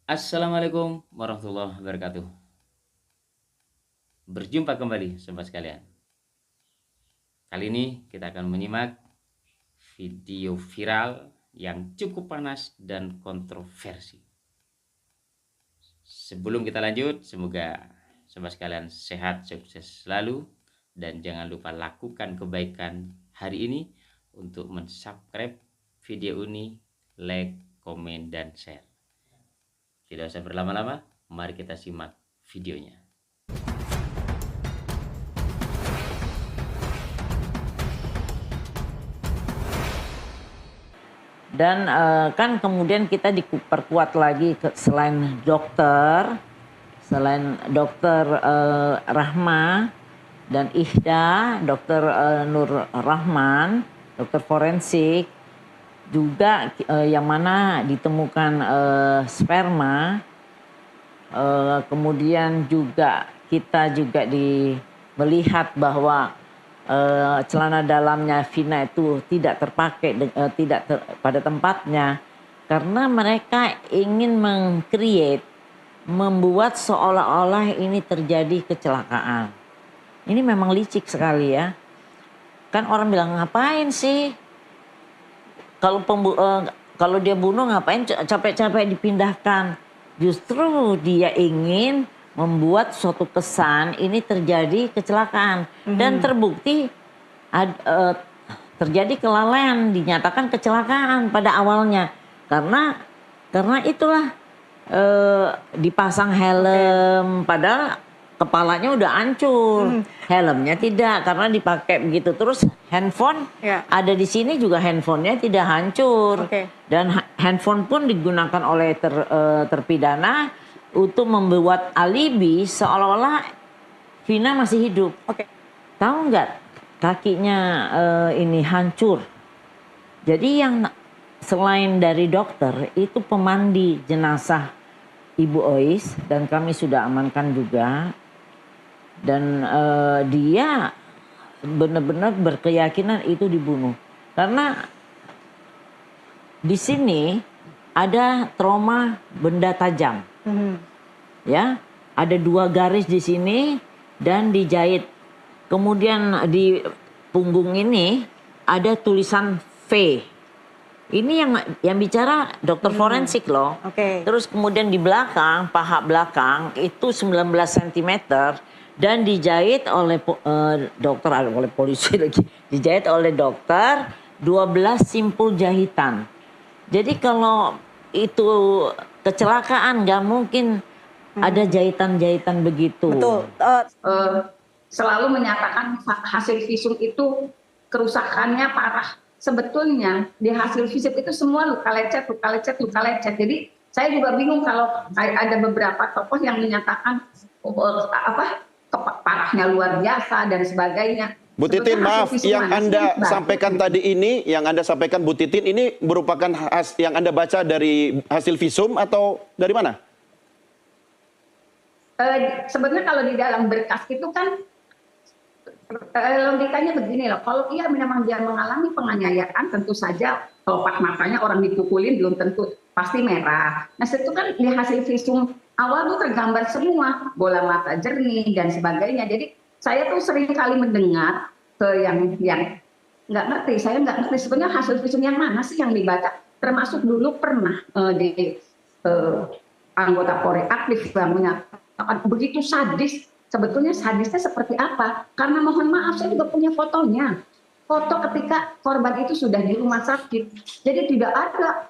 Assalamualaikum warahmatullahi wabarakatuh. Berjumpa kembali sobat sekalian. Kali ini kita akan menyimak video viral yang cukup panas dan kontroversi. Sebelum kita lanjut, semoga sobat sekalian sehat, sukses selalu, dan jangan lupa lakukan kebaikan hari ini untuk mensubscribe video ini, like, komen, dan share. Tidak usah berlama-lama, mari kita simak videonya. Dan kan kemudian kita diperkuat lagi selain dokter Rahma dan Ihda, dokter Nur Rahman, dokter forensik juga yang mana ditemukan sperma. Kemudian juga kita juga melihat bahwa celana dalamnya Vina itu tidak terpakai, pada tempatnya, karena mereka ingin membuat seolah-olah ini terjadi kecelakaan. Ini memang licik sekali ya. Kan orang bilang, ngapain sih? Kalau dia bunuh ngapain capek-capek dipindahkan? Justru dia ingin membuat suatu kesan ini terjadi kecelakaan dan terbukti terjadi kelalaian, dinyatakan kecelakaan pada awalnya karena itulah dipasang helm padahal kepalanya udah hancur, helmnya tidak karena dipakai begitu, terus handphone ada di sini juga handphonenya tidak hancur dan handphone pun digunakan oleh terpidana untuk membuat alibi seolah-olah Vina masih hidup. Tahu nggak kakinya ini hancur. Jadi yang selain dari dokter itu pemandi jenazah Ibu Ois dan kami sudah amankan juga. Dan dia benar-benar berkeyakinan itu dibunuh karena di sini ada trauma benda tajam. Ya, ada 2 garis di sini dan dijahit. Kemudian di punggung ini ada tulisan V. Ini yang bicara dokter forensik loh. Terus kemudian di belakang, paha belakang itu 19 cm dan dijahit oleh oleh polisi lagi. Dijahit oleh dokter 12 simpul jahitan. Jadi kalau itu kecelakaan nggak mungkin ada jahitan-jahitan begitu. Betul. Selalu menyatakan hasil visum itu kerusakannya parah. Sebetulnya di hasil visum itu semua luka lecet. Jadi saya juga bingung kalau ada beberapa tokoh yang menyatakan parahnya luar biasa dan sebagainya. Bu Titin, maaf, yang Anda sampaikan tadi ini, yang Anda sampaikan Bu Titin ini merupakan yang Anda baca dari hasil visum atau dari mana? Sebenarnya kalau di dalam berkas itu kan logikanya begini loh, kalau memang dia mengalami penganiayaan tentu saja kelopak matanya orang dipukulin belum tentu pasti merah. Nah itu kan di hasil visum awal tuh tergambar semua, bola mata jernih dan sebagainya. Jadi saya tuh sering kali mendengar ke yang nggak ngerti, saya nggak ngerti sebenarnya hasil visum yang mana sih yang dibaca. Termasuk dulu pernah di anggota Polri aktif yang menyatakan begitu sadis. Sebetulnya sadisnya seperti apa? Karena mohon maaf saya juga punya fotonya. Foto ketika korban itu sudah di rumah sakit. Jadi tidak ada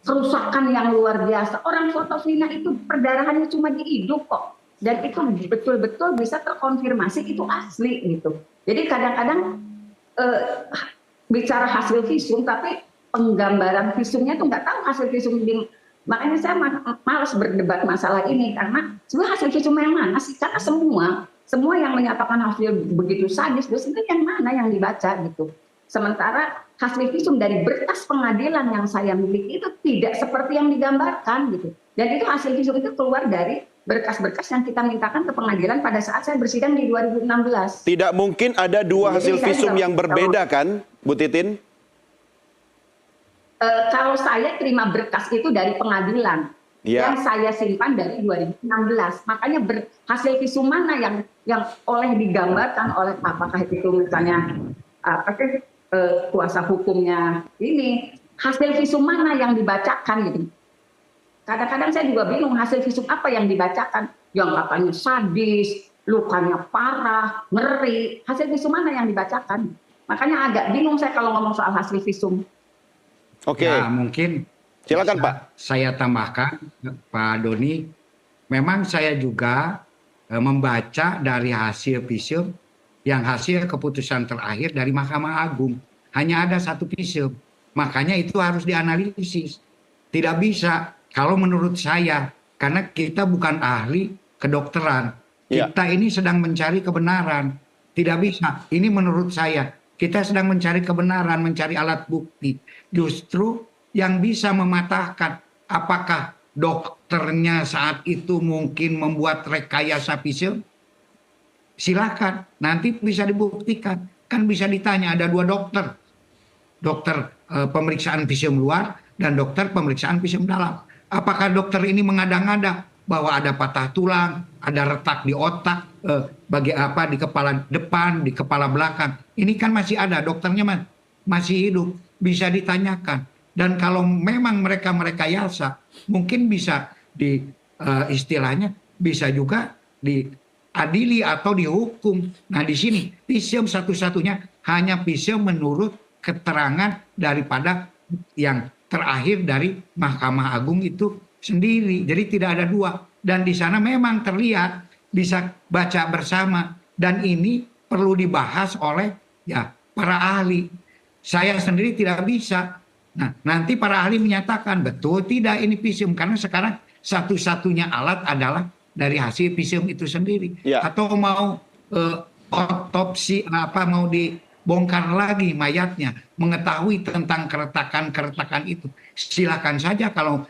kerusakan yang luar biasa. Orang foto Vina itu perdarahannya cuma di hidung kok. Dan itu betul-betul bisa terkonfirmasi itu asli gitu. Jadi kadang-kadang bicara hasil visum tapi penggambaran visumnya tuh nggak tahu hasil visum makanya saya malas berdebat masalah ini karena sebenarnya hasil visum yang mana sih, karena semua yang menyatakan hasil begitu sadis itu yang mana yang dibaca gitu. Sementara hasil visum dari berkas pengadilan yang saya miliki itu tidak seperti yang digambarkan gitu. Dan itu hasil visum itu keluar dari berkas-berkas yang kita mintakan ke pengadilan pada saat saya bersidang di 2016. Tidak mungkin ada 2 hasil visum yang berbeda kan, Bu Titin? Kalau saya terima berkas itu dari pengadilan, Ya. yang saya simpan dari 2016. Makanya hasil visum mana yang oleh digambarkan oleh apakah itu misalnya kuasa hukumnya ini, hasil visum mana yang dibacakan gitu. Kadang-kadang saya juga bingung hasil visum apa yang dibacakan, yang katanya sadis, lukanya parah, ngeri, hasil visum mana yang dibacakan. Makanya agak bingung saya kalau ngomong soal hasil visum. Oke. Ya, mungkin Silakan, Pak. Saya tambahkan, Pak Doni, memang saya juga membaca dari hasil visum yang hasil keputusan terakhir dari Mahkamah Agung. Hanya ada satu visum, makanya itu harus dianalisis. Tidak bisa, kalau menurut saya, karena kita bukan ahli kedokteran, Ya. kita ini sedang mencari kebenaran. Tidak bisa, ini menurut saya, kita sedang mencari kebenaran, mencari alat bukti. Justru yang bisa mematahkan apakah dokternya saat itu mungkin membuat rekayasa visum, silakan, nanti bisa dibuktikan. Kan bisa ditanya, ada 2 dokter. Dokter pemeriksaan visum luar dan dokter pemeriksaan visum dalam. Apakah dokter ini mengada-ngada bahwa ada patah tulang, ada retak di otak, di kepala depan, di kepala belakang. Ini kan masih ada, dokternya masih hidup, bisa ditanyakan. Dan kalau memang mereka yasa, mungkin bisa istilahnya bisa juga diadili atau dihukum. Nah di sini visum satu-satunya hanya visum menurut keterangan daripada yang terakhir dari Mahkamah Agung itu sendiri. Jadi tidak ada 2. Dan di sana memang terlihat bisa baca bersama. Dan ini perlu dibahas oleh para ahli. Saya sendiri tidak bisa. Nah, nanti para ahli menyatakan betul tidak ini visum, karena sekarang satu-satunya alat adalah dari hasil visum itu sendiri. Ya. Atau mau otopsi mau dibongkar lagi mayatnya, mengetahui tentang keretakan itu. Silakan saja kalau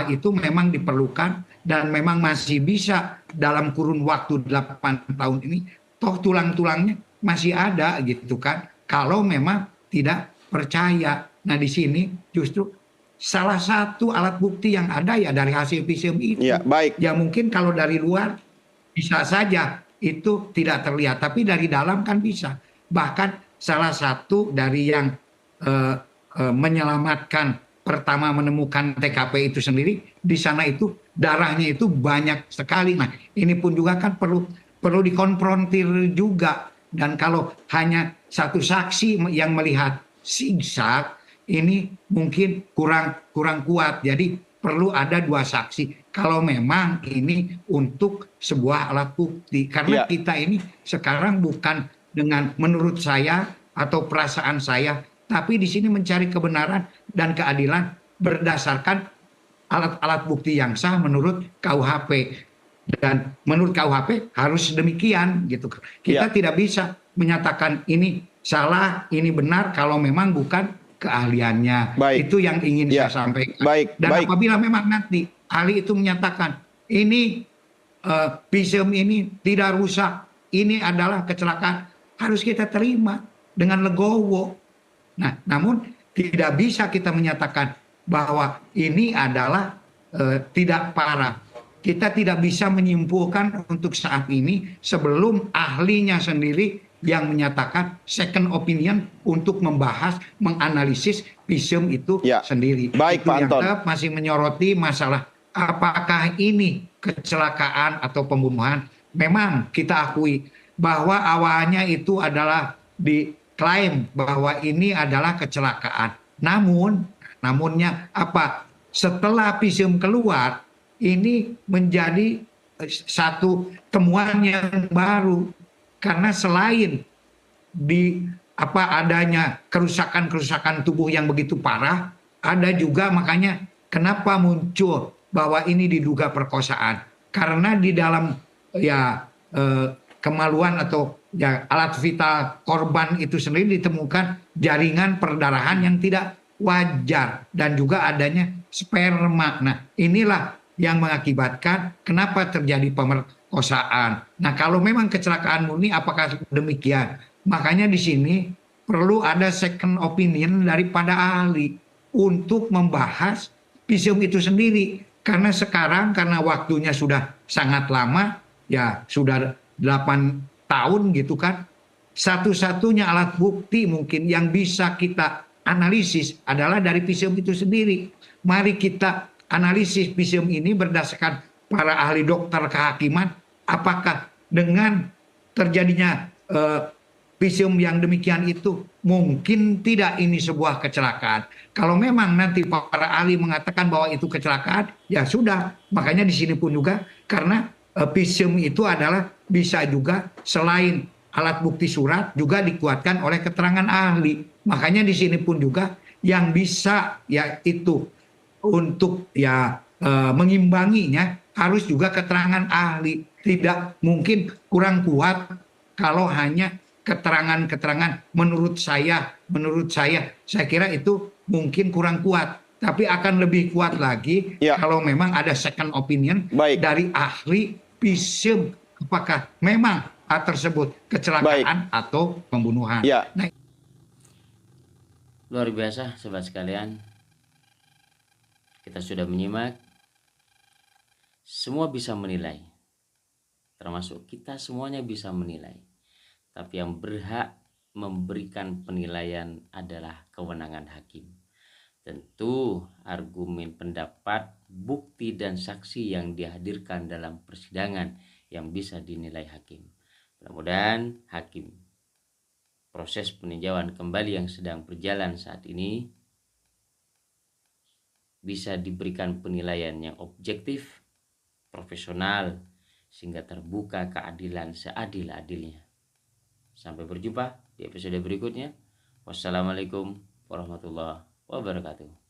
itu memang diperlukan dan memang masih bisa dalam kurun waktu 8 tahun ini, toh tulang-tulangnya masih ada gitu kan. Kalau memang tidak percaya. Nah di sini justru salah satu alat bukti yang ada ya dari hasil visum itu. Ya, baik. Ya mungkin kalau dari luar bisa saja itu tidak terlihat, tapi dari dalam kan bisa. Bahkan salah satu dari yang menyelamatkan pertama menemukan TKP itu sendiri, di sana itu darahnya itu banyak sekali. Nah ini pun juga kan perlu dikonfrontir juga. Dan kalau hanya satu saksi yang melihat zigzag, ini mungkin kurang kuat. Jadi perlu ada 2 saksi. Kalau memang ini untuk sebuah alat bukti. Karena kita ini sekarang bukan dengan menurut saya atau perasaan saya, tapi di sini mencari kebenaran dan keadilan berdasarkan alat-alat bukti yang sah menurut KUHP. Dan menurut KUHP harus demikian gitu. Kita tidak bisa menyatakan ini salah, ini benar kalau memang bukan keahliannya. Baik. Itu yang ingin saya sampaikan. Dan apabila memang nanti ahli itu menyatakan ini visum ini tidak rusak, ini adalah kecelakaan, harus kita terima dengan legowo. Nah, namun tidak bisa kita menyatakan bahwa ini adalah tidak parah. Kita tidak bisa menyimpulkan untuk saat ini sebelum ahlinya sendiri yang menyatakan second opinion untuk membahas, menganalisis visum itu sendiri. Baik, itu Pak Anton. Yang masih menyoroti masalah apakah ini kecelakaan atau pembunuhan. Memang kita akui bahwa awalnya itu adalah diklaim bahwa ini adalah kecelakaan. Namunnya apa? Setelah visum keluar, ini menjadi satu temuan yang baru. Karena selain adanya kerusakan tubuh yang begitu parah, ada juga makanya kenapa muncul bahwa ini diduga perkosaan. Karena di dalam kemaluan atau alat vital korban itu sendiri ditemukan jaringan perdarahan yang tidak wajar dan juga adanya sperma. Nah, inilah yang mengakibatkan kenapa terjadi pemerkosaan. Nah, kalau memang kecelakaan murni apakah demikian? Makanya di sini perlu ada second opinion daripada ahli untuk membahas visum itu sendiri. Karena sekarang karena waktunya sudah sangat lama, ya sudah 8 tahun gitu kan. Satu-satunya alat bukti mungkin yang bisa kita analisis adalah dari visum itu sendiri. Mari kita analisis visum ini berdasarkan para ahli dokter kehakiman, apakah dengan terjadinya visum yang demikian itu mungkin tidak ini sebuah kecelakaan. Kalau memang nanti para ahli mengatakan bahwa itu kecelakaan, ya sudah. Makanya di sini pun juga karena visum itu adalah bisa juga selain alat bukti surat juga dikuatkan oleh keterangan ahli. Makanya di sini pun juga yang bisa yaitu untuk mengimbanginya harus juga keterangan ahli. Tidak mungkin kurang kuat kalau hanya keterangan-keterangan menurut saya saya kira itu mungkin kurang kuat, tapi akan lebih kuat lagi kalau memang ada second opinion dari ahli visum apakah memang tersebut kecelakaan atau pembunuhan. Nah, luar biasa sobat sekalian, kita sudah menyimak, semua bisa menilai, termasuk kita semuanya bisa menilai. Tapi yang berhak memberikan penilaian adalah kewenangan hakim. Tentu argumen, pendapat, bukti, dan saksi yang dihadirkan dalam persidangan yang bisa dinilai hakim. Mudah-mudahan hakim proses peninjauan kembali yang sedang berjalan saat ini bisa diberikan penilaian yang objektif, profesional, sehingga terbuka keadilan seadil-adilnya. Sampai berjumpa di episode berikutnya. Wassalamualaikum warahmatullahi wabarakatuh.